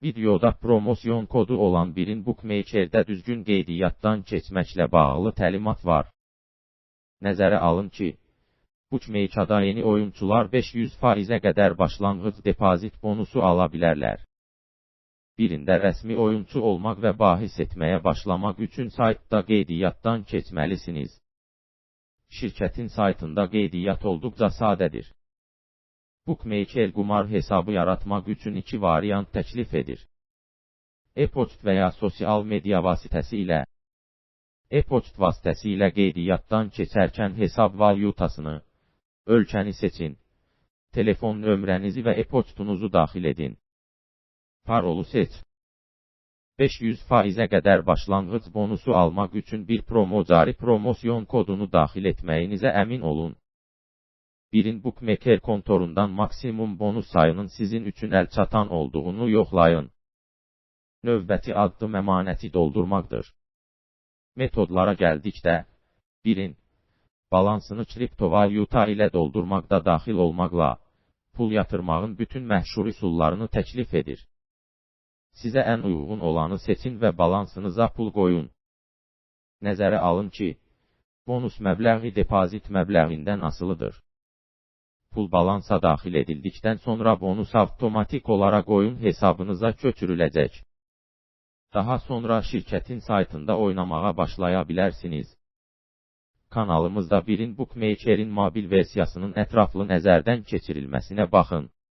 Videoda promosyon kodu olan birin Bookmaker-də düzgün qeydiyyatdan keçməklə bağlı təlimat var. Nəzərə alın ki, Bookmaker-da yeni oyunçular 500%-ə qədər başlanğıc depozit bonusu ala bilərlər. Birində rəsmi oyunçu olmaq və bahis etməyə başlamaq üçün saytda qeydiyyatdan keçməlisiniz. Şirkətin saytında qeydiyyat olduqca sadədir. Bookmaker qumar hesabı yaratmaq üçün iki variant təklif edir. E-poçt və ya sosial media vasitəsilə. E-poçt vasitəsilə qeydiyyatdan keçərkən hesab valyutasını, ölkəni seçin. Telefon nömrənizi və e-poçtunuzu daxil edin. Parolu seç. 500%-ə qədər başlanğıc bonusu almaq üçün bir cari promosyon kodunu daxil etməyinizə əmin olun. Birin Bookmaker kontorundan maksimum bonus sayının sizin üçün əlçatan olduğunu yoxlayın. Növbəti addım əmanəti doldurmaqdır. Metodlara gəldikdə, birin balansını kriptovalyuta ilə doldurmaqda daxil olmaqla, pul yatırmağın bütün məşhur üsullarını təklif edir. Sizə ən uyğun olanı seçin və balansınıza pul qoyun. Nəzərə alın ki, bonus məbləği depozit məbləğindən asılıdır. Pul balansa daxil edildikdən sonra bonus avtomatik olaraq oyun hesabınıza köçürüləcək. Daha sonra şirkətin saytında oynamağa başlaya bilərsiniz. Kanalımızda birin Bookmaker-in mobil versiyasının ətraflı nəzərdən keçirilməsinə baxın.